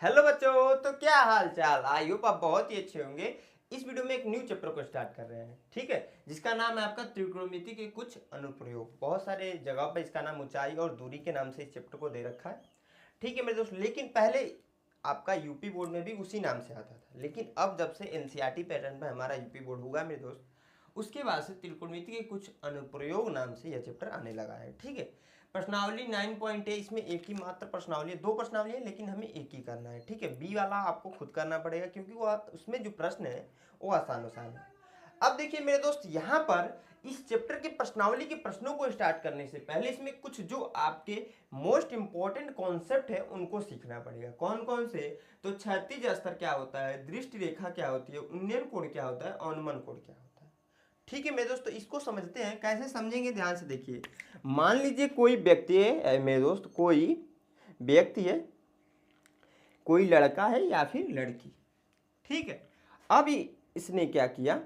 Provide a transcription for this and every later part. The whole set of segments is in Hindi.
हेलो बच्चों, तो क्या हाल चाल। आई होप आप बहुत ही अच्छे होंगे। इस वीडियो में एक न्यू चैप्टर को स्टार्ट कर रहे हैं, ठीक है, जिसका नाम है आपका त्रिकोणमिति के कुछ अनुप्रयोग। बहुत सारे जगह पर इसका नाम ऊंचाई और दूरी के नाम से इस चैप्टर को दे रखा है, ठीक है मेरे दोस्त। लेकिन पहले आपका यूपी बोर्ड में भी उसी नाम से आता था, लेकिन अब जब से एनसीईआरटी पैटर्न में हमारा यूपी बोर्ड हुआ मेरे दोस्त, उसके बाद से त्रिकोणमिति के कुछ अनुप्रयोग नाम से यह चैप्टर आने लगा है, ठीक है। प्रश्नावली 9 है, इसमें एक ही मात्र प्रश्नावली है, दो प्रश्नावली है लेकिन हमें एक ही करना है, ठीक है। बी वाला आपको खुद करना पड़ेगा क्योंकि वो उसमें जो प्रश्न है वो आसान है। अब देखिए मेरे दोस्त, यहाँ पर इस चैप्टर के प्रश्नावली के प्रश्नों को स्टार्ट करने से पहले इसमें कुछ जो आपके मोस्ट इंपॉर्टेंट कॉन्सेप्ट है उनको सीखना पड़ेगा। कौन कौन से? तो क्षैतिज स्तर क्या होता है, दृष्टि रेखा क्या होती है, उन्नयन कोण क्या होता है, अवनमन कोण क्या होता है, ठीक है मेरे दोस्त। तो इसको समझते हैं, कैसे समझेंगे ध्यान से देखिए। मान लीजिए कोई व्यक्ति है मेरे दोस्त, कोई व्यक्ति है, कोई लड़का है या फिर लड़की, ठीक है। अब इसने क्या किया,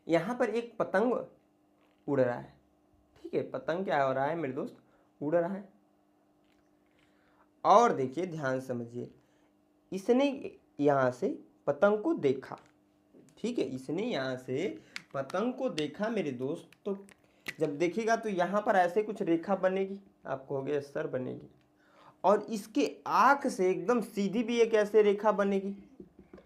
यहाँ पर एक पतंग उड़ रहा है, ठीक है। पतंग क्या हो रहा है मेरे दोस्त, उड़ रहा है। और देखिए ध्यान समझिए, इसने यहाँ से पतंग को देखा, ठीक है। इसने यहाँ से पतंग को देखा मेरे दोस्त। तो जब देखेगा तो यहाँ पर ऐसे कुछ रेखा बनेगी, आप कहोगे सर बनेगी, और इसके आँख से एकदम सीधी भी एक ऐसे रेखा बनेगी,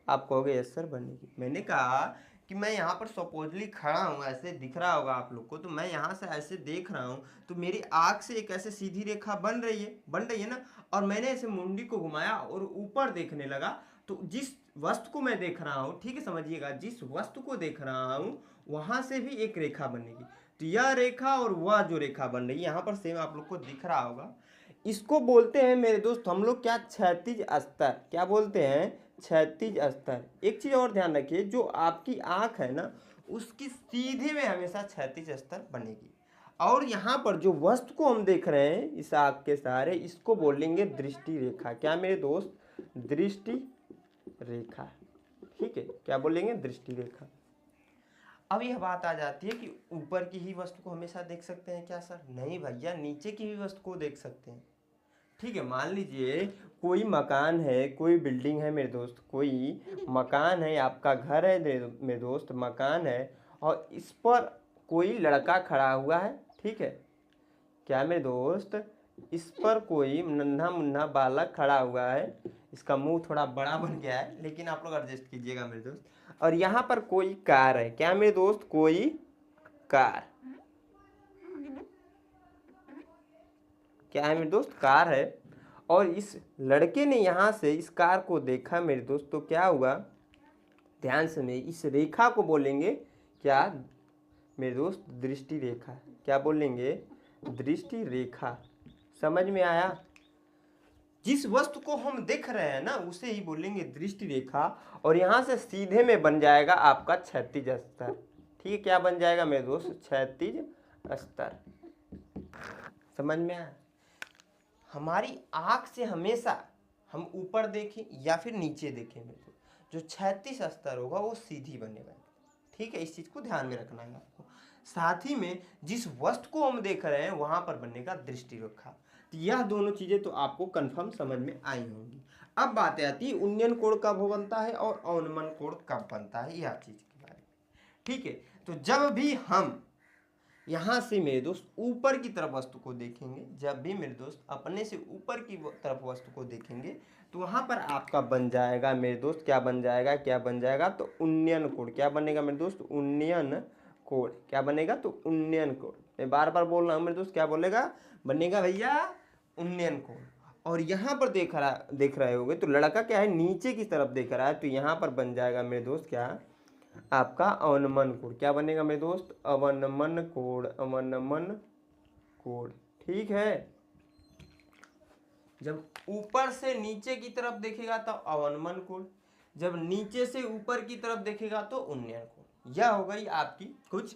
आप कहोगे यस सर बनेगी। मैंने कहा कि मैं यहाँ पर सपोजली खड़ा हूँ, ऐसे दिख रहा होगा आप लोग को, तो मैं यहाँ से ऐसे देख रहा हूँ तो मेरी आँख से एक ऐसे सीधी रेखा बन रही है ना। और मैंने ऐसे मुंडी को घुमाया और ऊपर देखने लगा, तो जिस वस्तु को मैं देख रहा हूँ, ठीक है, समझिएगा, जिस वस्तु को देख रहा हूँ वहाँ से भी एक रेखा बनेगी। तो यह रेखा और वह जो रेखा बन रही है यहाँ पर सेम आप लोग को दिख रहा होगा, इसको बोलते हैं मेरे दोस्त हम लोग क्या, क्षैतिज स्तर। क्या बोलते हैं? क्षैतिज स्तर। एक चीज और ध्यान रखिए, जो आपकी आंख है ना उसकी सीधे में हमेशा क्षैतिज स्तर बनेगी। और यहाँ पर जो वस्तु को हम देख रहे हैं इस आंख के सहारे, इसको बोलेंगे दृष्टि रेखा। क्या मेरे दोस्त? दृष्टि रेखा, ठीक है। क्या बोलेंगे? दृष्टि रेखा। अब यह बात आ जाती है कि ऊपर की ही वस्तु को हमेशा देख सकते हैं क्या सर? नहीं भैया, नीचे की भी वस्तु को देख सकते हैं, ठीक है। मान लीजिए कोई मकान है, कोई बिल्डिंग है मेरे दोस्त, कोई मकान है, आपका घर है मेरे दोस्त, मकान है, और इस पर कोई लड़का खड़ा हुआ है, ठीक है। क्या मेरे दोस्त? इस पर कोई नन्हा मुन्ना बालक खड़ा हुआ है, इसका मुंह थोड़ा बड़ा बन गया है लेकिन आप लोग एडजस्ट कीजिएगा मेरे दोस्त। और यहाँ पर कोई कार है। क्या मेरे दोस्त? कोई कार। क्या है मेरे दोस्त? कार है। और इस लड़के ने यहाँ से इस कार को देखा मेरे दोस्त, तो क्या हुआ? ध्यान से, इस रेखा को बोलेंगे क्या मेरे दोस्त? दृष्टि रेखा। क्या बोलेंगे? दृष्टि रेखा। समझ में आया? जिस वस्तु को हम देख रहे हैं ना उसे ही बोलेंगे दृष्टि रेखा। और यहाँ से सीधे में बन जाएगा आपका क्षैतिज स्तर, ठीक है। क्या बन जाएगा मेरे दोस्त? क्षैतिज स्तर। समझ में आया? हमारी आँख से हमेशा हम ऊपर देखें या फिर नीचे देखें मेरे को, जो क्षैतिज स्तर होगा वो सीधी बनेगा, ठीक है। इस चीज़ को ध्यान में रखना है आपको। साथ ही में जिस वस्तु को हम देख रहे हैं वहाँ पर बनेगा दृष्टि रेखा। तो यह दोनों चीज़ें तो आपको कंफर्म समझ में आई होंगी। अब बात आती है उन्नयन कोण कब बनता है और अवनमन कोण कब बनता है, यह चीज़ के बारे में, ठीक है। तो जब भी हम यहाँ से मेरे दोस्त ऊपर की तरफ वस्तु को देखेंगे, जब भी मेरे दोस्त अपने से ऊपर की तरफ वस्तु को देखेंगे तो वहाँ पर आपका बन जाएगा मेरे दोस्त, क्या बन जाएगा? क्या बन जाएगा? तो उन्नयन कोण। क्या बनेगा मेरे दोस्त? उन्नयन कोण। क्या बनेगा? तो उन्नयन कोण। मैं बार बार बोल रहा हूँ मेरे दोस्त, क्या बोलेगा? बनेगा भैया उन्नयन कोण। और यहाँ पर देख रहे होगे तो लड़का क्या है, नीचे की तरफ देख रहा है, तो यहाँ पर बन जाएगा मेरे दोस्त क्या, आपका अवनमन कोण। क्या बनेगा मेरे दोस्त? अवनमन कोण। अवनमन कोण, ठीक है। जब ऊपर से नीचे की तरफ देखेगा तो अवनमन कोण, जब नीचे से ऊपर की तरफ देखेगा तो उन्नयन कोण। यह हो गई आपकी कुछ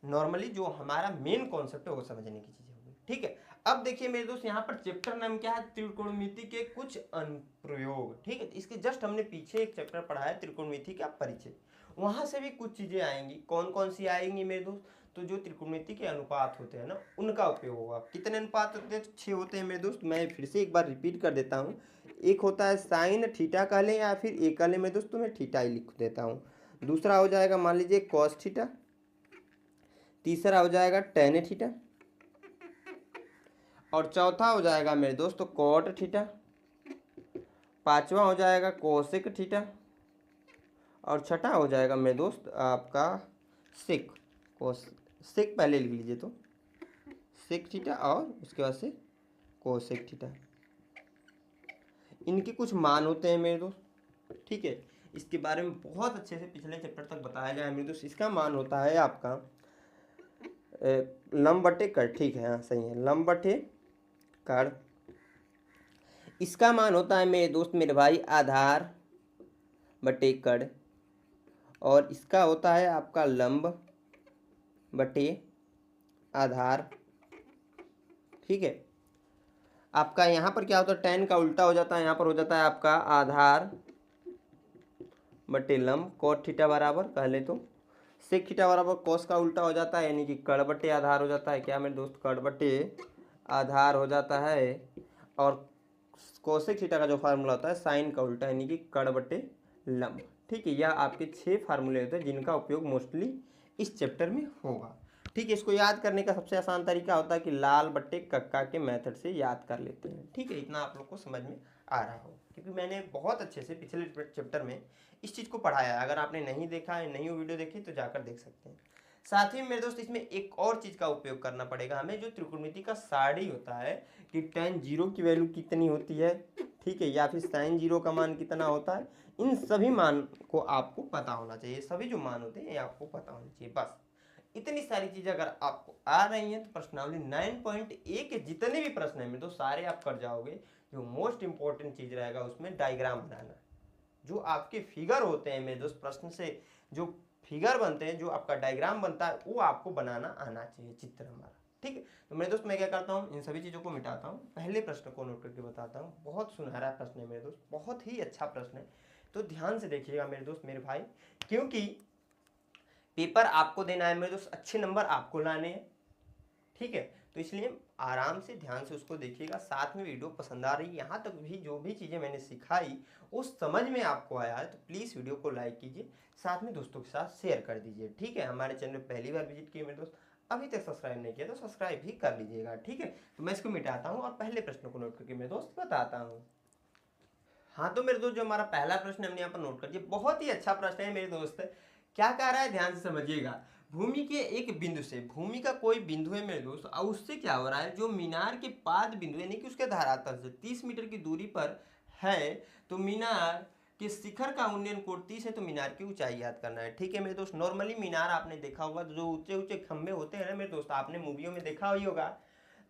नॉर्मली जो हमारा मेन कॉन्सेप्ट है वो समझने की चीजें हो गई, ठीक है। अब देखिए मेरे दोस्त, यहाँ पर चैप्टर नाम क्या है? त्रिकोणमिति के कुछ अनुप्रयोग, ठीक है। इसके जस्ट हमने पीछे एक चैप्टर पढ़ा है त्रिकोणमिति का परिचय, वहां से भी कुछ चीजें आएंगी। कौन कौन सी आएंगी मेरे दोस्त? तो जो त्रिकोणमिति के अनुपात होते हैं ना उनका उपयोग होगा। कितने अनुपात होते हैं? 6 होते हैं मेरे दोस्त। मैं फिर से एक बार रिपीट कर देता हूँ, एक होता है साइन थीटा कह लें या फिर एक कह लें मेरे दोस्त, तो मैं थीटा ही लिख देता हूँ। दूसरा हो जाएगा मान लीजिए कॉस थीटा, तीसरा हो जाएगा टेन थीटा, और चौथा हो जाएगा मेरे दोस्त कॉट थीटा, पांचवा हो जाएगा कोसेक थीटा, और छठा हो जाएगा मेरे दोस्त आपका सेक सेक पहले लिख लीजिए, तो सेक थीटा और उसके बाद से कोसेक थीटा। इनके कुछ मान होते हैं मेरे दोस्त, ठीक है। इसके बारे में बहुत अच्छे से पिछले चैप्टर तक बताया गया है मेरे दोस्त। इसका मान होता है आपका लंब बटे कर, ठीक है, हाँ सही है, लंब बटे कर। इसका मान होता है मेरे दोस्त मेरे भाई आधार बटे कड़, और इसका होता है आपका लंब बटे आधार, ठीक है। आपका यहाँ पर क्या होता है, टेन का उल्टा हो जाता है, यहाँ पर हो जाता है आपका आधार बटे लंब, कोट थीटा बराबर कह ले तो सेक थीटा बराबर कोस का उल्टा हो जाता है, यानी कि कड़ बटे आधार हो जाता है। क्या मेरे दोस्त, कड़ बटे आधार हो जाता है। और कोसेक थीटा का जो फार्मूला होता है साइन का उल्टा, यानी कि कड़ बटे लंब, ठीक है। यह आपके 6 फार्मूले होते हैं जिनका उपयोग मोस्टली इस चैप्टर में होगा, ठीक है। इसको याद करने का सबसे आसान तरीका होता है कि लाल बट्टे कक्का के मेथड से याद कर लेते हैं, ठीक है। इतना आप लोग को समझ में आ रहा हो, क्योंकि मैंने बहुत अच्छे से पिछले चैप्टर में इस चीज़ को पढ़ाया है। अगर आपने नहीं देखा है, नहीं वो वीडियो देखी, तो जाकर देख सकते हैं। साथ ही मेरे दोस्त इसमें एक और चीज़ का उपयोग करना पड़ेगा हमें, जो त्रिकोणमिति का साड़ी होता है कि tan 0 की वैल्यू कितनी होती है, ठीक है, या फिर sin 0 का मान कितना होता है। इन सभी मान को आपको पता होना चाहिए, सभी जो मान होते हैं ये आपको पता होना चाहिए। बस इतनी सारी चीज़ें अगर आपको आ रही हैं तो प्रश्नावली 9.a के जितने भी प्रश्न हैं मेरे दोस्त सारे आप कर जाओगे। जो मोस्ट इंपॉर्टेंट चीज़ रहेगा उसमें डायग्राम बनाना, जो आपके फिगर होते हैं मेरे दोस्त, प्रश्न से जो फिगर बनते हैं, जो आपका डायग्राम बनता है, वो आपको बनाना आना चाहिए, चित्र हमारा, ठीक है। तो मेरे दोस्त मैं क्या करता हूँ, इन सभी चीज़ों को मिटाता हूँ, पहले प्रश्न को नोट करके बताता हूँ। बहुत सुनहरा प्रश्न है मेरे दोस्त, बहुत ही अच्छा प्रश्न है, तो ध्यान से देखिएगा मेरे दोस्त मेरे भाई, क्योंकि पेपर आपको देना है मेरे दोस्त, अच्छे नंबर आपको लाने हैं, ठीक है। तो इसलिए आराम से ध्यान से उसको देखिएगा। साथ में वीडियो पसंद आ रही है, यहाँ तक भी जो भी चीज़ें मैंने सिखाई वो समझ में आपको आया है, तो प्लीज़ वीडियो को लाइक कीजिए, साथ में दोस्तों के साथ शेयर कर दीजिए, ठीक है। हमारे चैनल पहली बार विजिट किए मेरे दोस्त, अभी तक सब्सक्राइब नहीं किया तो सब्सक्राइब भी कर लीजिएगा, ठीक है। तो मैं इसको मिटाता हूँ और पहले प्रश्न को नोट करके मेरे दोस्त बताता हूँ। हाँ तो मेरे दोस्त जो हमारा पहला प्रश्न हमने यहाँ पर नोट कर दिया, बहुत ही अच्छा प्रश्न है मेरे दोस्त। क्या कह रहा है, ध्यान से समझिएगा। भूमि के एक बिंदु से, भूमि का कोई बिंदु है मेरे दोस्त, और उससे क्या हो रहा है, जो मीनार के पाद बिंदु यानी कि उसके धरातल से 30 मीटर की दूरी पर है, तो मीनार के शिखर का उन्नयन कोण 30 है, तो मीनार की ऊंचाई याद करना है, ठीक है मेरे दोस्त। नॉर्मली मीनार आपने देखा होगा, जो ऊंचे ऊंचे खंभे होते हैं ना मेरे दोस्त, आपने मूवियों में देखा ही होगा,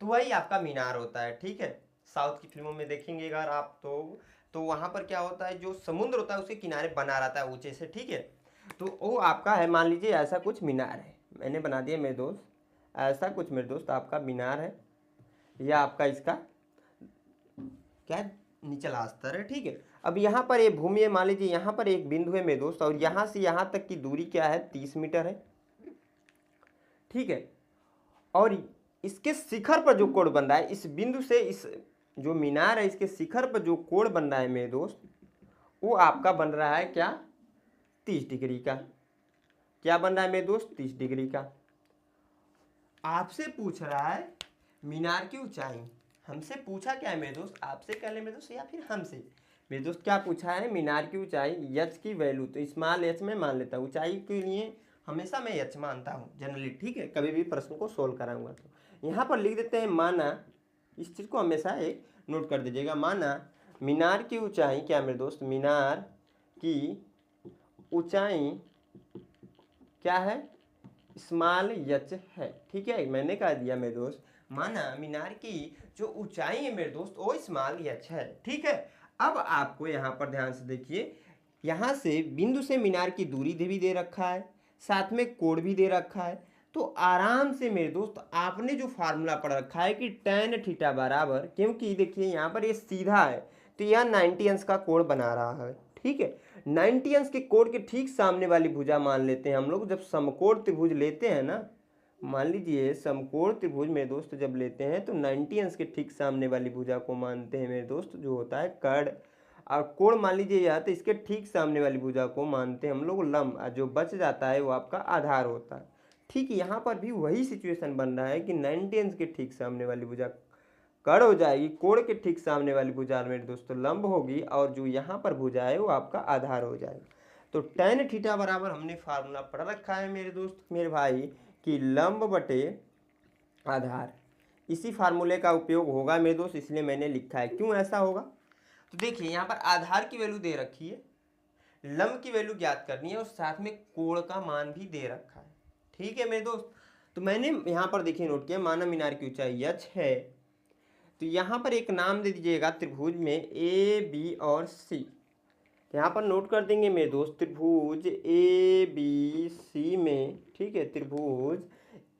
तो वही आपका मीनार होता है, ठीक है। साउथ की फिल्मों में देखेंगे अगर आप तो वहां पर क्या होता है, जो समुद्र होता है उसके किनारे बना रहता है ऊंचे से, ठीक है। तो वो आपका है, मान लीजिए ऐसा कुछ मीनार है, मैंने बना दिया मेरे दोस्त, ऐसा कुछ मेरे दोस्त आपका मीनार है, या आपका इसका क्या निचला स्तर है, ठीक है। अब यहाँ पर ये भूमि है, मान लीजिए यहाँ पर एक बिंदु है मेरे दोस्त, और यहाँ से यहाँ तक की दूरी क्या है, 30 मीटर है, ठीक है। और इसके शिखर पर जो कोण बन रहा है, इस बिंदु से इस जो मीनार है इसके शिखर पर जो कोण बन रहा है मेरे दोस्त, वो आपका बन रहा है क्या, 30 डिग्री का। क्या बन रहा है मेरे दोस्त, 30 डिग्री का। आपसे पूछ रहा है मीनार की ऊंचाई, हमसे पूछा क्या है मेरे दोस्त, आपसे कह ले मेरे दोस्त या फिर हमसे। मेरे दोस्त क्या पूछा है, मीनार की ऊंचाई, एच की वैल्यू, तो स्मॉल एच में मान लेता हूँ, ऊंचाई के लिए हमेशा मैं एच मानता हूँ जनरली, ठीक है। कभी भी प्रश्न को सोल्व कराऊंगा तो यहाँ पर लिख देते हैं, माना, इस चीज़ को हमेशा एक नोट कर दीजिएगा, माना मीनार की ऊंचाई क्या मेरे दोस्त, मीनार की ऊंचाई क्या है, स्मॉल एच है, ठीक है। मैंने कह दिया मेरे दोस्त, माना मीनार की जो ऊंचाई है मेरे दोस्त वो स्मॉल एच है, ठीक है। अब आपको यहाँ पर ध्यान से देखिए, यहाँ से बिंदु से मीनार की दूरी भी दे रखा है, साथ में कोण भी दे रखा है, तो आराम से मेरे दोस्त आपने जो फार्मूला पढ़ रखा है कि tan थीटा बराबर, क्योंकि देखिए यहाँ पर ये सीधा है तो यह 90 अंश का कोण बना रहा है, ठीक है। 90 अंश के कोण के ठीक सामने वाली भुजा मान लेते हैं हम लोग, जब समकोण त्रिभुज लेते हैं ना, मान लीजिए समकोण त्रिभुज मेरे दोस्त जब लेते हैं तो 90 अंश के ठीक सामने वाली भुजा को मानते हैं मेरे दोस्त जो होता है कर्ण, और कोण मान लीजिए यह तो इसके ठीक सामने वाली भुजा को मानते हैं हम लोग लंब, और जो बच जाता है वो आपका आधार होता है। ठीक है, यहाँ पर भी वही सिचुएशन बन रहा है कि 90 अंश के ठीक सामने वाली भुजा कर्ण हो जाएगी, कोण के ठीक सामने वाली भुजा मेरे दोस्तों लंब होगी, और जो यहाँ पर भुजा है वो आपका आधार हो जाएगा। तो tan थीटा बराबर हमने फार्मूला पढ़ रखा है मेरे दोस्त मेरे भाई कि लंब बटे आधार। इसी फार्मूले का उपयोग होगा मेरे दोस्त, इसलिए मैंने लिखा है। क्यों ऐसा होगा, तो देखिए यहाँ पर आधार की वैल्यू दे रखी है, लंब की वैल्यू ज्ञात करनी है, और साथ में कोण का मान भी दे रखा है। ठीक है मेरे दोस्त, तो मैंने यहाँ पर देखिए नोट किया, मानव मीनार की ऊंचाई h है, तो यहाँ पर एक नाम दे दीजिएगा त्रिभुज में ए बी और सी। यहाँ पर नोट कर देंगे मेरे दोस्त त्रिभुज ए बी सी में, ठीक है, त्रिभुज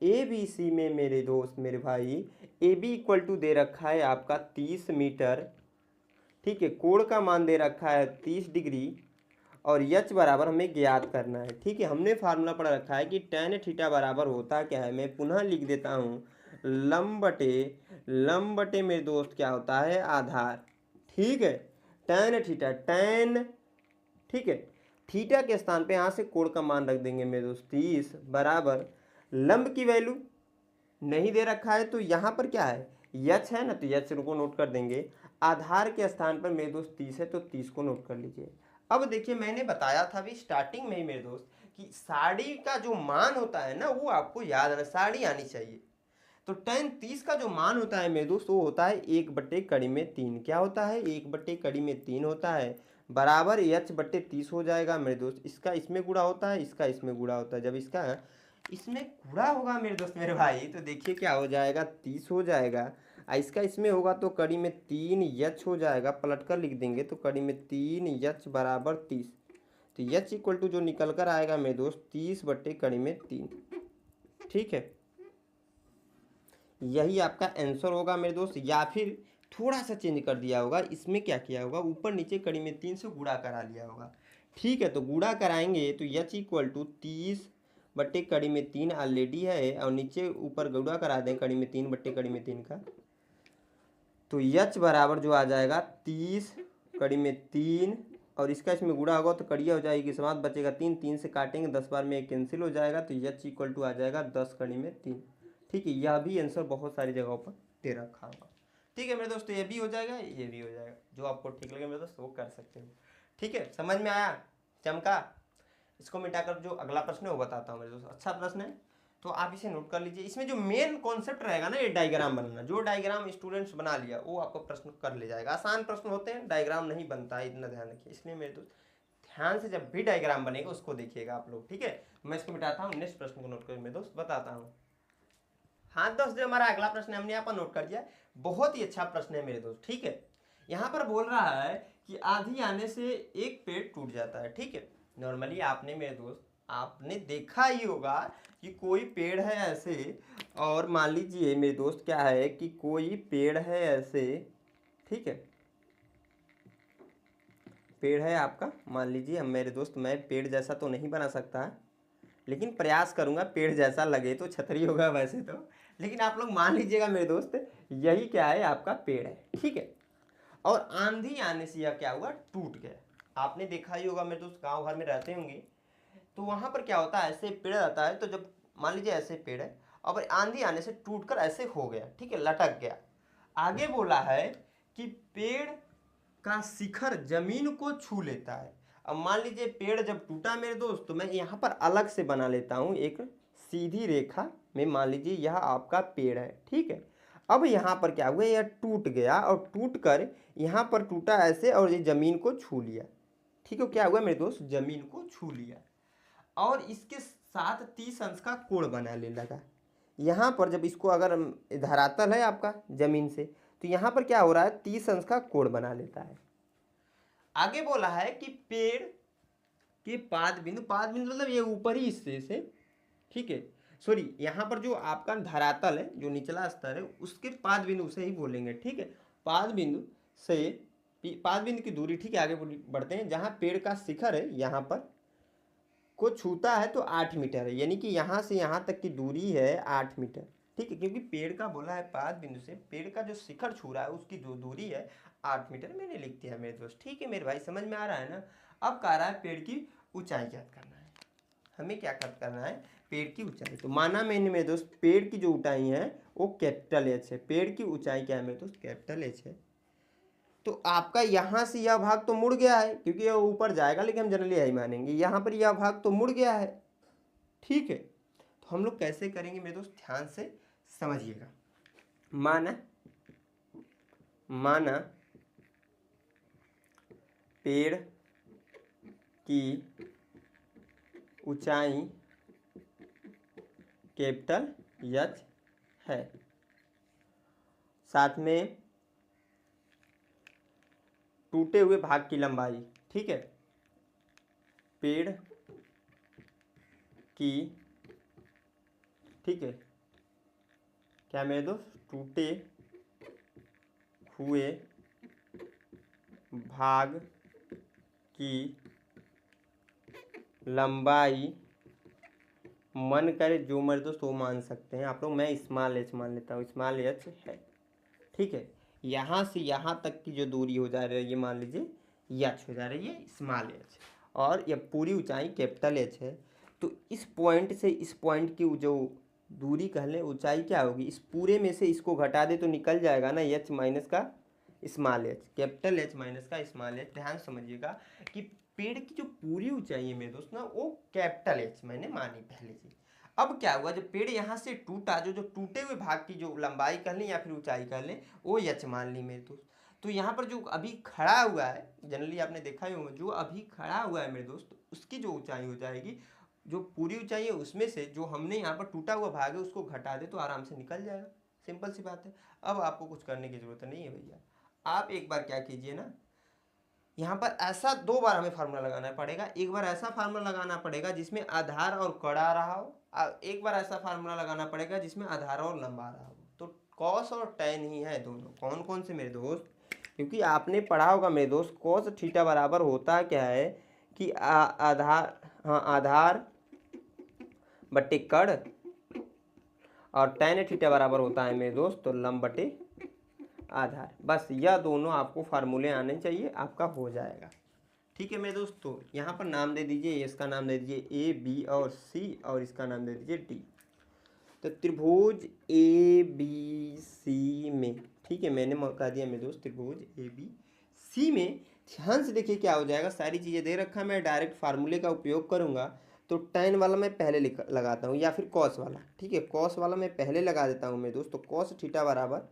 ए बी सी में मेरे दोस्त मेरे भाई ए बी इक्वल टू दे रखा है आपका 30 मीटर, ठीक है, कोण का मान दे रखा है 30 डिग्री, और यच बराबर हमें ज्ञात करना है। ठीक है, हमने फार्मूला पढ़ रखा है कि tan थीटा बराबर होता क्या है, मैं पुनः लिख देता हूँ, लंब बटे मेरे दोस्त क्या होता है आधार। ठीक है, tan थीटा tan, ठीक है, थीटा के स्थान पे यहाँ से कोण का मान रख देंगे मेरे दोस्त 30 बराबर लंब की वैल्यू नहीं दे रखा है, तो यहाँ पर क्या है यच है ना, तो यच को नोट कर देंगे, आधार के स्थान पर मेरे दोस्त 30 है तो 30 को नोट कर लीजिए। अब देखिए मैंने बताया था अभी स्टार्टिंग में ही मेरे दोस्त कि साड़ी का जो मान होता है ना वो आपको याद आना, साड़ी आनी चाहिए। तो tan 30 का जो मान होता है मेरे दोस्त वो होता है 1/3। क्या होता है 1/3 होता है, बराबर h बट्टे 30 हो जाएगा मेरे दोस्त। इसका इसमें गुणा होता है, इसका इसमें गुणा होता है, जब इसका इसमें गुणा होगा मेरे दोस्त मेरे भाई तो देखिए क्या हो जाएगा 30 हो जाएगा, इसका इसमें होगा तो कड़ी में 3h हो जाएगा, पलट कर लिख देंगे तो कड़ी में 3h बराबर 30, तो h इक्वल टू जो निकल कर आएगा मेरे दोस्त 30 बट्टे कड़ी में 3। ठीक है, यही आपका आंसर होगा मेरे दोस्त, या फिर थोड़ा सा चेंज कर दिया होगा, इसमें क्या किया होगा ऊपर नीचे कड़ी में 3 से गुणा करा लिया होगा। ठीक है, तो गुणा कराएंगे तो h इक्वल टू 30 बट्टे कड़ी में 3 ऑलरेडी है, और नीचे ऊपर गुणा करा दें कड़ी में 3 बट्टे कड़ी में 3 का, तो h बराबर जो आ जाएगा 30 कड़ी में 3, और इसका इसमें गुणा होगा तो कड़िया हो जाएगी, समाप्त बचेगा 3, 3 से काटेंगे 10 बार में 1 कैंसिल हो जाएगा, तो h इक्वल टू आ जाएगा 10 कड़ी में 3। ठीक है, यह भी आंसर बहुत सारी जगहों पर दे रखा होगा। ठीक है मेरे दोस्तों, ये भी हो जाएगा ये भी हो जाएगा, जो आपको ठीक लगे मेरे दोस्त वो कर सकते हो। ठीक है, समझ में आया, चमका। इसको मिटाकर जो अगला प्रश्न है वो बताता हूँ मेरे दोस्त, अच्छा प्रश्न है तो आप इसे नोट कर लीजिए। इसमें जो मेन कॉन्सेप्ट रहेगा ना ये डायग्राम बनाना, जो डायग्राम स्टूडेंट्स बना लिया वो आपको प्रश्न कर ले जाएगा। आसान प्रश्न होते हैं, डायग्राम नहीं बनता है, इतना ध्यान रखिए। इसलिए मेरे दोस्त ध्यान से जब भी डायग्राम बनेगा उसको देखिएगा आप लोग। ठीक है, मैं इसको मिटाता हूँ, नेक्स्ट प्रश्न को नोट कर मेरे दोस्त बताता हूँ। हाँ दोस्त, जो हमारा अगला प्रश्न है हमने यहाँ पर नोट कर दिया, बहुत ही अच्छा प्रश्न है मेरे दोस्त। ठीक है, यहाँ पर बोल रहा है कि आंधी आने से एक पेड़ टूट जाता है। ठीक है, नॉर्मली आपने मेरे दोस्त आपने देखा ही होगा कि कोई पेड़ है ऐसे, और मान लीजिए मेरे दोस्त क्या है कि कोई पेड़ है ऐसे, ठीक है, पेड़ है आपका, मान लीजिए हम मेरे दोस्त, मैं पेड़ जैसा तो नहीं बना सकता लेकिन प्रयास करूंगा पेड़ जैसा लगे, तो छतरी होगा वैसे तो, लेकिन आप लोग मान लीजिएगा मेरे दोस्त यही क्या है आपका पेड़ है। ठीक है, और आंधी आने से यह क्या हुआ टूट गया। आपने देखा ही होगा मेरे दोस्त, गांव घर में रहते होंगे तो वहां पर क्या होता है ऐसे पेड़ रहता है, तो जब मान लीजिए ऐसे पेड़ है और आंधी आने से टूटकर ऐसे हो गया, ठीक है, लटक गया। आगे बोला है कि पेड़ का शिखर जमीन को छू लेता है। अब मान लीजिए पेड़ जब टूटा मेरे दोस्त, तो मैं यहाँ पर अलग से बना लेता हूँ एक सीधी रेखा में, मान लीजिए यह आपका पेड़ है। ठीक है, अब यहाँ पर क्या हुआ, यह टूट गया और टूट कर यहाँ पर टूटा ऐसे और ये जमीन को छू लिया। ठीक है, क्या हुआ मेरे दोस्त, जमीन को छू लिया और इसके साथ 30 अंश का कोण बनाने लगा। यहाँ पर जब इसको अगर धरातल है आपका जमीन से, तो यहाँ पर क्या हो रहा है 30 अंश का कोण बना लेता है। आगे बोला है कि पेड़ के पाद बिंदु मतलब ये ऊपरी हिस्से से, ठीक है, सॉरी यहाँ पर जो आपका धरातल है जो निचला स्तर है उसके पाद बिंदु से ही बोलेंगे। ठीक है, पाद बिंदु से, पाद बिंदु की दूरी, ठीक है, आगे बढ़ते हैं, जहाँ पेड़ का शिखर है यहाँ पर को छूता है तो 8 मीटर है, यानी कि यहाँ से यहाँ तक की दूरी है 8 मीटर। ठीक है, क्योंकि पेड़ का बोला है पाद बिंदु से पेड़ का जो शिखर छू रहा है उसकी जो दूरी है 8 मीटर, मैंने लिख दिया मेरे दोस्त। ठीक है मेरे भाई, समझ में आ रहा है ना। अब कह रहा है पेड़ की ऊंचाई ज्ञात करना है, हमें क्या करना है, पेड़ की ऊंचाई। तो माना मैंने मेरे दोस्त पेड़ की जो ऊंचाई है वो कैपिटल एच है, पेड़ की ऊंचाई क्या है मेरे दोस्त, कैपिटल एच है। तो आपका यहाँ से यह भाग तो मुड़ गया है, क्योंकि यह ऊपर जाएगा, लेकिन हम जनरली यही मानेंगे, यहाँ पर यह भाग तो मुड़ गया है। ठीक है, तो हम लोग कैसे करेंगे मेरे दोस्त, ध्यान से समझिएगा। माना पेड़ की ऊंचाई कैपिटल एच है, साथ में टूटे हुए भाग की लंबाई। ठीक है, पेड़ की, ठीक है, क्या मेरे दोस्त, टूटे हुए भाग की लंबाई, मन करे जो मेरे दोस्त वो मान सकते हैं आप लोग, मैं स्मॉल एच मान लेता हूँ, स्मॉल एच है। ठीक है, यहाँ से यहाँ तक की जो दूरी हो जा रही है ये मान लीजिए एच हो जा रही है, स्मॉल एच, और ये पूरी ऊंचाई कैपिटल एच है। तो इस पॉइंट से इस पॉइंट की जो दूरी कह लें, ऊंचाई क्या होगी, इस पूरे में से इसको घटा दे तो निकल जाएगा ना एच माइनस का small H, capital H minus का स्मॉल एच। ध्यान समझिएगा कि पेड़ की जो पूरी ऊंचाई है मेरे दोस्त ना, वो कैपिटल एच मैंने मानी पहले से। अब क्या हुआ, जब पेड़ यहाँ से टूटा, जो टूटे हुए भाग की जो लंबाई कर लें या फिर ऊंचाई कर लें वो एच मान ली मेरे दोस्त। तो यहाँ पर जो अभी खड़ा हुआ है, जनरली आपने देखा ही होगा, जो अभी खड़ा हुआ है मेरे दोस्त, उसकी जो ऊंचाई हो जाएगी, जो पूरी ऊंचाई है उसमें से जो हमने यहाँ पर टूटा हुआ भाग है उसको घटा दे तो आराम से निकल जाएगा। सिंपल सी बात है। अब आपको कुछ करने की जरूरत नहीं है भैया, आप एक बार क्या कीजिए ना, यहाँ पर ऐसा 2 बार हमें फार्मूला लगाना पड़ेगा। एक बार ऐसा फार्मूला लगाना पड़ेगा जिसमें आधार और कड़ा रहा हो, एक बार ऐसा फार्मूला लगाना पड़ेगा जिसमें आधार और लंबा रहा हो। तो कॉस और टैन ही है दोनों। कौन कौन से मेरे दोस्त, क्योंकि आपने पढ़ा होगा मेरे दोस्त, कॉस थीटा बराबर होता क्या है कि आधार, हाँ, आधार बट्टे कड़, और टैन थीटा बराबर होता है मेरे दोस्त तो लंब बटे आधार। बस यह दोनों आपको फार्मूले आने चाहिए, आपका हो जाएगा। ठीक है मेरे दोस्तों, यहाँ पर नाम दे दीजिए, इसका नाम दे दीजिए ए, बी और सी, और इसका नाम दे दीजिए डी। तो त्रिभुज ए बी सी में, ठीक है, मैंने कह दिया मेरे दोस्त त्रिभुज ए बी सी में, ध्यान से देखिए क्या हो जाएगा। सारी चीज़ें दे रखा है, मैं डायरेक्ट फार्मूले का उपयोग करूँगा। तो टैन वाला मैं पहले लगाता हूँ, या फिर कॉस वाला। ठीक है, कॉस वाला मैं पहले लगा देता हूँ मेरे दोस्त। तो कॉस थीटा बराबर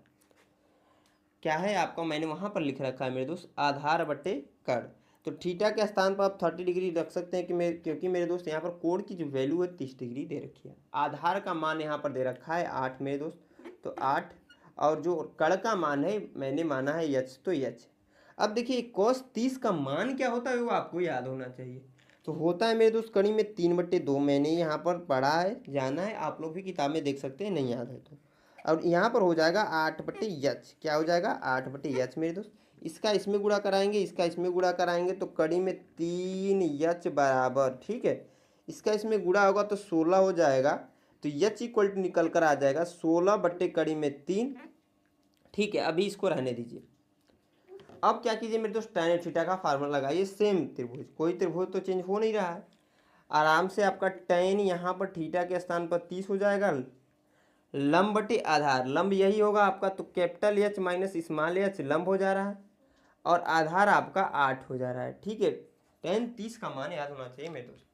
क्या है आपका, मैंने वहाँ पर लिख रखा है मेरे दोस्त, आधार बटे कड़। तो थीटा के स्थान पर आप 30 डिग्री रख सकते हैं कि क्योंकि मेरे दोस्त यहाँ पर कोण की जो वैल्यू है 30 डिग्री दे रखी है। आधार का मान यहाँ पर दे रखा है 8 मेरे दोस्त, तो 8, और जो कड़ का मान है मैंने माना है एच, तो एच। अब देखिए cos 30 का मान क्या होता है वो आपको याद होना चाहिए। तो होता है मेरे दोस्त कड़ी में 3/2, मैंने यहाँ पर पढ़ा है, जाना है, आप लोग भी किताब में देख सकते हैं, नहीं याद है तो। और यहाँ पर हो जाएगा 8/h, क्या हो जाएगा 8/h मेरे दोस्त। इसका इसमें गुणा कराएंगे, इसका इसमें गुणा कराएंगे, तो कड़ी में 3h बराबर, ठीक है, इसका इसमें गुणा होगा तो 16 हो जाएगा। तो h इक्वल टू निकल कर आ जाएगा 16/3। ठीक है, अभी इसको रहने दीजिए। अब क्या कीजिए मेरे दोस्त, tan थीटा का फार्मूला लगाइए। सेम त्रिभुज, कोई त्रिभुज तो चेंज हो नहीं रहा है, आराम से आपका tan यहाँ पर थीटा के स्थान पर 30 हो जाएगा, लंब बटे आधार, लंब यही होगा आपका, तो capital H minus small H लंब हो जा रहा है, और आधार आपका 8 हो जा रहा है। ठीक है, tan 30 का मान याद होना चाहिए मेरे दोस्त।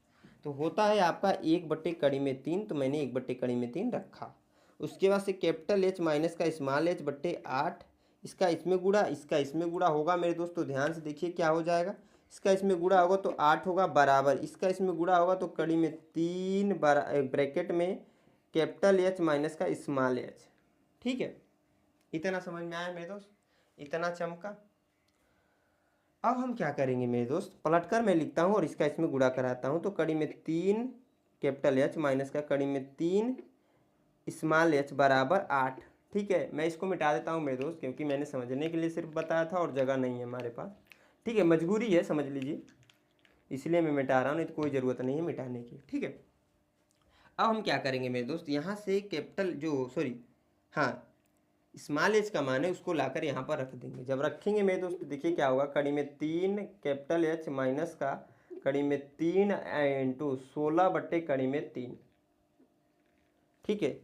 तो होता है आपका 1/3, तो मैंने 1/3 रखा। उसके बाद से कैपिटल एच माइनस का स्मॉल एच बट्टे 8, इसका इसमें गुणा, इसका इसमें गुणा होगा मेरे दोस्त। तो ध्यान से देखिए क्या हो जाएगा, इसका इसमें गुणा होगा तो 8 होगा बराबर, इसका इसमें गुणा होगा तो कड़ी में 3 ब्रैकेट में कैपिटल एच माइनस का स्मॉल एच। ठीक है, इतना समझ में आया मेरे दोस्त, इतना चमका। अब हम क्या करेंगे मेरे दोस्त, पलटकर मैं लिखता हूँ और इसका इसमें गुणा कराता हूँ। तो कड़ी में 3 कैपिटल एच माइनस का कड़ी में 3 स्मॉल एच बराबर 8। ठीक है, मैं इसको मिटा देता हूँ मेरे दोस्त, क्योंकि मैंने समझने के लिए सिर्फ बताया था और जगह नहीं है हमारे पास। ठीक है, मजबूरी है, समझ लीजिए, इसलिए मैं मिटा रहा हूँ, नहीं तो कोई ज़रूरत नहीं है मिटाने की। ठीक है, अब हम क्या करेंगे मेरे दोस्त, यहाँ से कैपिटल जो सॉरी हाँ स्मॉल एच का मान है उसको लाकर यहाँ पर रख देंगे। जब रखेंगे मेरे दोस्त देखिए क्या होगा, कड़ी में 3 कैपिटल एच माइनस का कड़ी में 3 इंटू 16 बट्टे कड़ी में 3। ठीक है,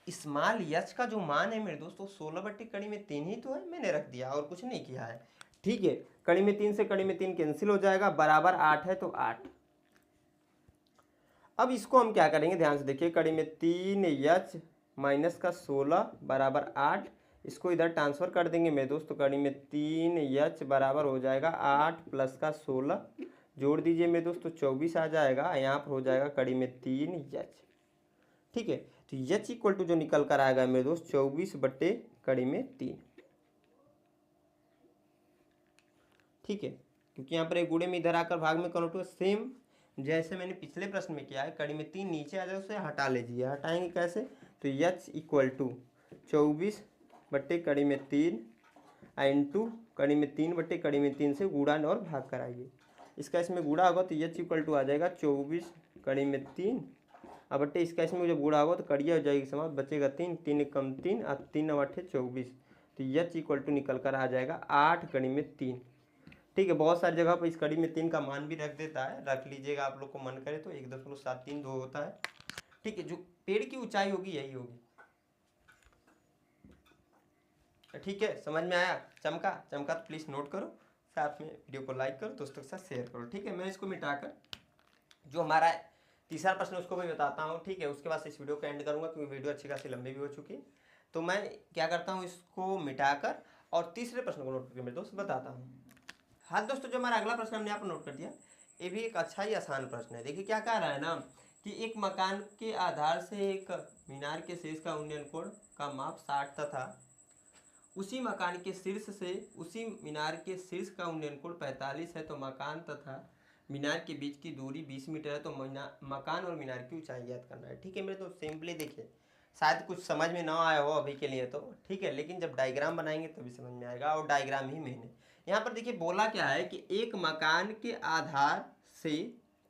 स्मॉल एच का जो मान है मेरे दोस्तों 16 बट्टे कड़ी में 3 ही तो है, मैंने रख दिया और कुछ नहीं किया है। ठीक है, कड़ी में 3 से कड़ी में 3 कैंसिल हो जाएगा, बराबर 8 है तो 8। अब इसको हम क्या करेंगे, ध्यान से देखिए, कड़ी में 3 एच माइनस का 16 बराबर 8, इसको इधर ट्रांसफर कर देंगे मेरे दोस्त, तो कड़ी में 3 एच बराबर हो जाएगा 8 प्लस का 16, जोड़ दीजिए मेरे दोस्त तो 24 आ जाएगा, यहाँ पर हो जाएगा कड़ी में 3 एच। ठीक है, तो एच इक्वल टू जो निकल कर आएगा मेरे दोस्त 24 बट्टे कड़ी में 3। ठीक है, क्योंकि यहाँ पर एक गुणे में इधर आकर भाग में कन्वर्ट हुआ, सेम जैसे मैंने पिछले प्रश्न में किया है, कड़ी में 3 नीचे आ जाए उसे हटा लीजिए। हटाएंगे कैसे, तो एच इक्वल टू 24 बट्टे कड़ी में 3 इंटू कड़ी में 3 बट्टे कड़ी में 3 से गुणा और भाग कराइए। इसका इसमें गुणा होगा तो एच इक्वल टू आ जाएगा 24 कड़ी में 3, अब बट्टे इसका इसमें जब गुणा होगा तो कड़िया हो जाएगी समाप्त, बचेगा 3, 3 कम 3 और 3 9 8 24, तो एच इक्वल टू निकल कर आ जाएगा 8 कड़ी में 3। ठीक है, बहुत सारी जगह पर इस कड़ी में 3 का मान भी रख देता है, रख लीजिएगा आप लोग को मन करे तो 1.732 होता है। ठीक है, जो पेड़ की ऊंचाई होगी यही होगी। ठीक है, समझ में आया, चमका चमका तो प्लीज़ नोट करो, साथ में वीडियो को लाइक करो, दोस्तों के साथ शेयर करो। ठीक है, मैं इसको मिटाकर जो हमारा तीसरा प्रश्न उसको भी बताता हूँ। ठीक है, उसके बाद इस वीडियो को एंड करूँगा क्योंकि वीडियो अच्छी खासी लंबी भी हो चुकी है। तो मैं क्या करता हूँ, इसको मिटाकर और तीसरे प्रश्न को नोट करके मेरे दोस्त बताता हूँ। हाँ दोस्तों, जो हमारा अगला प्रश्न हमने यहाँ पर नोट कर दिया, ये भी एक अच्छा ही आसान प्रश्न है। देखिए क्या कह रहा है ना, कि एक मकान के आधार से एक मीनार के शीर्ष का उन्नयन कोण का माप 60 तथा उसी मकान के शीर्ष से उसी मीनार के शीर्ष का उन्नयन कोण 45 है, तो मकान तथा मीनार के बीच की दूरी 20 मीटर है, तो मकान और मीनार की ऊंचाई ज्ञात करना है। ठीक है मेरे तो सिंपली देखिए, शायद कुछ समझ में ना आया हो अभी के लिए तो, ठीक है, लेकिन जब डायग्राम बनाएंगे तभी समझ में आएगा, और डायग्राम ही मेन है। यहाँ पर देखिए बोला क्या है कि एक मकान के आधार से,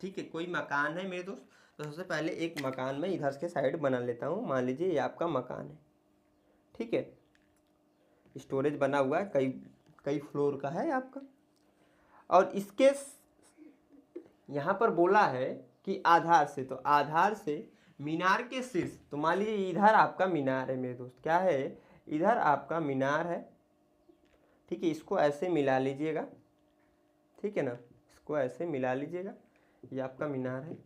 ठीक है, कोई मकान है मेरे दोस्त, तो सबसे पहले एक मकान में इधर के साइड बना लेता हूँ। मान लीजिए ये आपका मकान है, ठीक है, स्टोरेज बना हुआ है, कई कई फ्लोर का है आपका, और इसके यहाँ पर बोला है कि आधार से, तो आधार से मीनार के शीर्ष, तो मान लीजिए इधर आपका मीनार है मेरे दोस्त, क्या है, इधर आपका मीनार है। ठीक है, इसको ऐसे मिला लीजिएगा, ठीक है ना, इसको ऐसे मिला लीजिएगा, ये आपका मीनार है।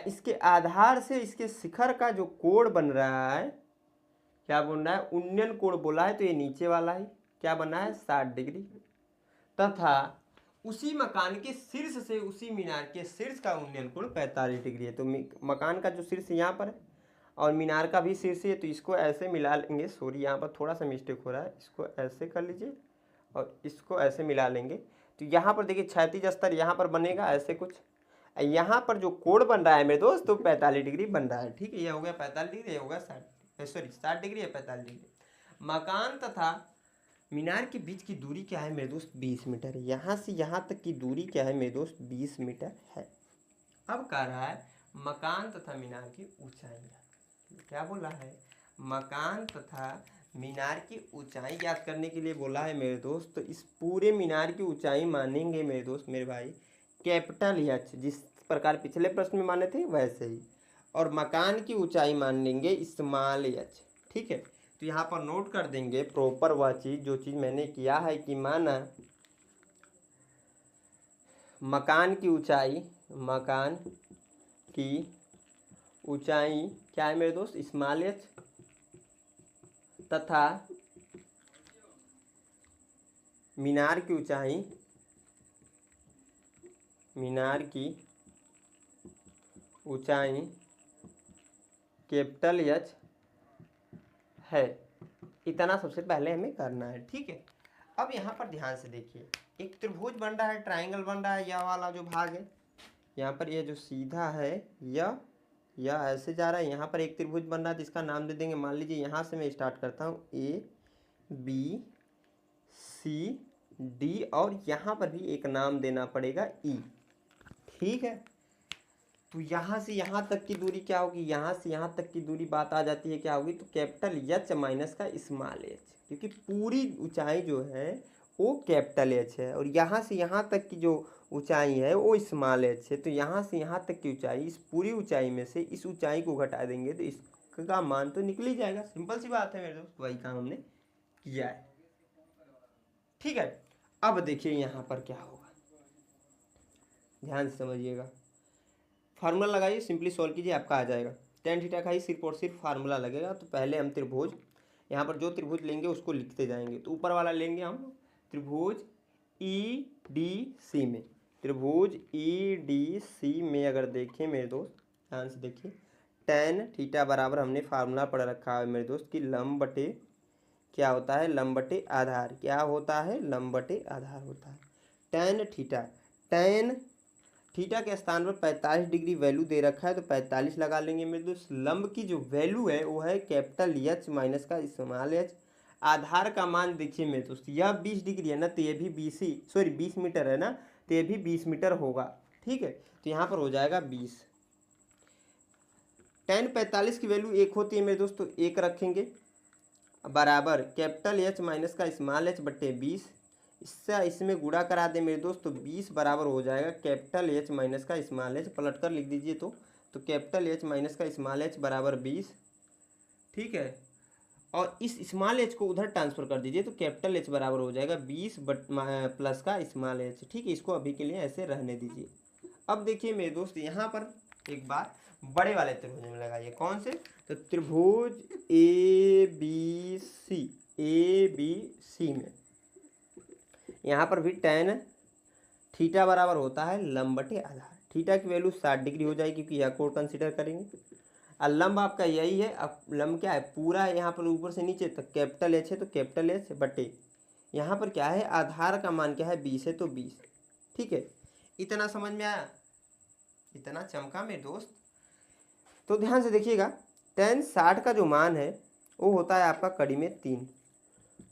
इसके आधार से इसके शिखर का जो कोण बन रहा है, क्या बन रहा है, उन्नयन कोण बोला है, तो ये नीचे वाला है, क्या बना है 60 डिग्री, तथा उसी मकान के शीर्ष से उसी मीनार के शीर्ष का उन्नयन कोण 45 डिग्री है। तो मकान का जो शीर्ष यहाँ पर है और मीनार का भी शीर्ष है, तो इसको ऐसे मिला लेंगे, सॉरी यहाँ पर थोड़ा सा मिस्टेक हो रहा है, इसको ऐसे कर लीजिए और इसको ऐसे मिला लेंगे, तो यहाँ पर देखिए क्षैतिज स्तर यहाँ पर बनेगा ऐसे कुछ, यहाँ पर जो कोण बन रहा है मेरे दोस्त तो 45 डिग्री बन रहा है। ठीक है, ये हो गया 45 डिग्री, ये हो गया 60 डिग्री है 45 डिग्री। मकान तथा मीनार के बीच की दूरी क्या है मेरे दोस्त 20 मीटर है, यहाँ से यहाँ तक की दूरी क्या है मेरे दोस्त 20 मीटर है। अब कह रहा है मकान तथा मीनार की ऊंचाई, क्या बोला है, मकान तथा मीनार की ऊंचाई ज्ञात करने के लिए बोला है मेरे दोस्त। तो इस पूरे मीनार की ऊंचाई मानेंगे मेरे दोस्त मेरे भाई कैपिटल एच, जिस प्रकार पिछले प्रश्न में माने थे वैसे ही, और मकान की ऊंचाई मान लेंगे स्मॉल एच। ठीक है, तो यहाँ पर नोट कर देंगे प्रॉपर वह चीज़ जो चीज़ मैंने किया है कि माना मकान की ऊंचाई, मकान की ऊंचाई क्या है मेरे दोस्त स्मॉल एच, तथा मीनार की ऊंचाई, मीनार की ऊंचाई कैपिटल एच है। इतना सबसे पहले हमें करना है। ठीक है, अब यहाँ पर ध्यान से देखिए, एक त्रिभुज बन रहा है, ट्रायंगल बन रहा है, यह वाला जो भाग है यहाँ पर, ये जो सीधा है या ऐसे जा रहा है, यहाँ पर एक त्रिभुज बन रहा है, जिसका नाम दे देंगे, मान लीजिए यहाँ से मैं स्टार्ट करता हूँ A B C डी और यहाँ पर भी एक नाम देना पड़ेगा ई। ठीक है, तो यहाँ से यहाँ तक की दूरी क्या होगी, यहाँ से यहाँ तक की दूरी बात आ जाती है क्या होगी, तो कैपिटल एच माइनस का स्मॉल एच, क्योंकि पूरी ऊंचाई जो है वो कैपिटल एच है और यहाँ से यहाँ तक की जो ऊंचाई है वो स्मॉल एच है। तो यहाँ से यहाँ तक की ऊंचाई, इस पूरी ऊंचाई में से इस ऊंचाई को घटा देंगे तो इसका मान तो निकल ही जाएगा। सिंपल सी बात है मेरे दोस्त, वही काम हमने किया है। ठीक है, अब देखिए यहाँ पर क्या होगा, ध्यान से समझिएगा। फार्मूला लगाइए, सिंपली सॉल्व कीजिए, आपका आ जाएगा। tan थीटा का ही सिर्फ और सिर्फ फार्मूला लगेगा। तो पहले हम त्रिभुज, यहाँ पर जो त्रिभुज लेंगे उसको लिखते जाएंगे। तो ऊपर वाला लेंगे हम त्रिभुज EDC में, त्रिभुज EDC में अगर देखें मेरे दोस्त, ध्यान से देखिए, tan थीटा बराबर हमने फार्मूला पढ़ रखा है मेरे दोस्त कि लंब बटे क्या होता है, लंब बटे आधार। क्या होता है, लंब बटे आधार होता है। tan थीटा, tan थीटा के स्थान पर 45 डिग्री वैल्यू दे रखा है तो 45 लगा लेंगे मेरे दोस्त। लंब की जो वैल्यू है वो है कैपिटल एच माइनस का स्मॉल एच। आधार का मान देखिए मेरे दोस्त, यह 20 डिग्री है ना, तो ये भी 20 मीटर है ना, तो ये भी 20 मीटर होगा। ठीक है, तो यहाँ पर हो जाएगा 20। tan 45 की वैल्यू 1 होती है मेरे दोस्त, तो 1 रखेंगे बराबर कैपिटल एच माइनस का स्मॉल एच बट्टे 20। इससे इसमें गुणा करा दें मेरे दोस्त, तो 20 बराबर हो जाएगा कैपिटल एच माइनस का स्मॉल एच। पलट कर लिख दीजिए तो कैपिटल एच माइनस का स्मॉल एच बराबर 20। ठीक है, और इस स्मॉल एच को उधर ट्रांसफर कर दीजिए तो कैपिटल एच बराबर हो जाएगा 20 प्लस का स्मॉल एच। ठीक है, इसको अभी के लिए ऐसे रहने दीजिए। अब देखिए मेरे दोस्त, यहाँ पर एक बार बड़े वाले त्रिभुज में लगाइए। कौन से, तो त्रिभुज ABC में यहाँ पर भी tan थीटा बराबर होता है लंब बटे आधार। थीटा की वैल्यू 60 डिग्री हो जाएगी क्योंकि यह कोण कंसिडर करेंगे। और लंब आपका यही है। अब लंब क्या है, पूरा यहाँ पर ऊपर से नीचे तक कैपिटल एच है तो कैपिटल एच बटे यहाँ पर क्या है, आधार का मान क्या है 20 है तो 20। ठीक है, इतना समझ में आया, इतना चमका मेरे दोस्त। तो ध्यान से देखिएगा, tan 60 का जो मान है वो होता है आपका कड़ी में 3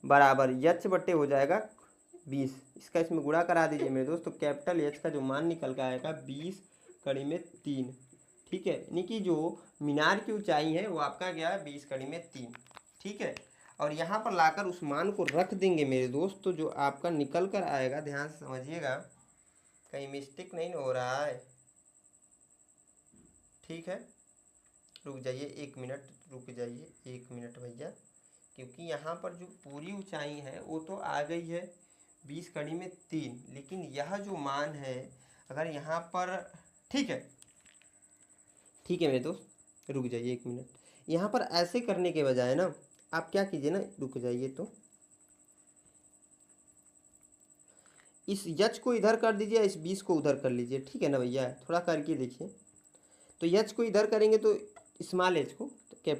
बराबर एच बट्टे हो जाएगा 20। इसका इसमें गुणा करा दीजिए मेरे दोस्त, तो कैपिटल एच का जो मान निकल कर आएगा 20 कड़ी में 3। ठीक है, यानी कि जो मीनार की ऊंचाई है वो आपका क्या है 20 कड़ी में 3। ठीक है, और यहाँ पर लाकर उस मान को रख देंगे मेरे दोस्त, तो जो आपका निकल कर आएगा, ध्यान से समझिएगा कहीं मिस्टेक नहीं हो रहा है। ठीक है, रुक जाइए 1 मिनट, रुक जाइए 1 मिनट भैया, क्योंकि यहाँ पर जो पूरी ऊंचाई है वो तो आ गई है 20 कड़ी में 3, लेकिन यह जो मान है अगर यहाँ पर, ठीक है मेरे दोस्त, रुक जाइए 1 मिनट। यहाँ पर ऐसे करने के बजाय ना आप क्या कीजिए ना, रुक जाइए, तो इस यच को इधर कर दीजिए, इस 20 को उधर कर लीजिए। ठीक है ना भैया, थोड़ा करके देखिए। तो यच को इधर करेंगे तो स्मॉल एच को तो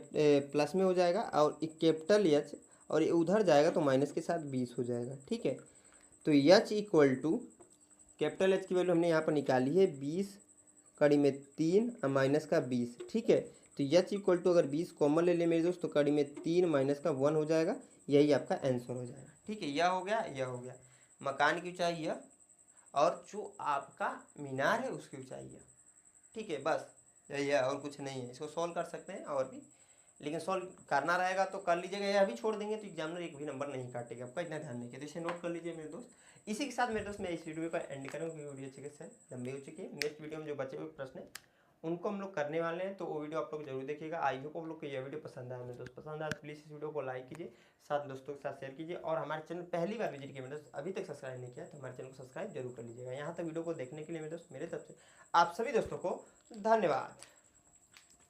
प्लस में हो जाएगा, और एक कैपिटल एच, और ये उधर जाएगा तो माइनस के साथ 20 हो जाएगा। ठीक है, तो H equal to capital H की वैल्यू हमने यहाँ पर निकाली है 20 कड़ी में 3 और माइनस का 20। ठीक है, तो एच इक्वल टू अगर 20 कॉमन ले ले मेरे दोस्त तो कड़ी में 3 माइनस का 1 हो जाएगा। यही आपका आंसर हो जाएगा। ठीक है, यह हो गया, यह हो गया मकान की ऊंचाई यह, और जो आपका मीनार है उसकी ऊंचाई यह। ठीक है, बस यही है और कुछ नहीं है। इसको सॉल्व कर सकते हैं और भी, लेकिन सॉल्व करना रहेगा तो कर लीजिएगा, या अभी छोड़ देंगे तो एग्जामिनर एक भी नंबर नहीं काटेगा आपका, इतना ध्यान रखिए। तो इसे नोट कर लीजिए मेरे दोस्त। इसी के साथ मेरे दोस्त मैं इस वीडियो का एंड करूँगा क्योंकि वीडियो अच्छे से लंबी हो चुकी है। नेक्स्ट वीडियो में जो बचे हुए प्रश्न है उनको हम लोग करने वाले हैं, तो वो वीडियो आप लोग जरूर देखिएगा। आई होप आप लोग को यह वीडियो पसंद आया। मेरे दोस्त पसंद आया तो प्लीज़ इस वीडियो को लाइक कीजिए, साथ दोस्तों के साथ शेयर कीजिए, और हमारे चैनल पहली बार विजिट किया मेरे दोस्त, अभी तक सब्सक्राइब नहीं किया तो हमारे चैनल को सब्सक्राइब जरूर कर लीजिएगा। यहाँ तक वीडियो को देखने के लिए मेरे दोस्त, मेरे तरफ से आप सभी दोस्तों को धन्यवाद।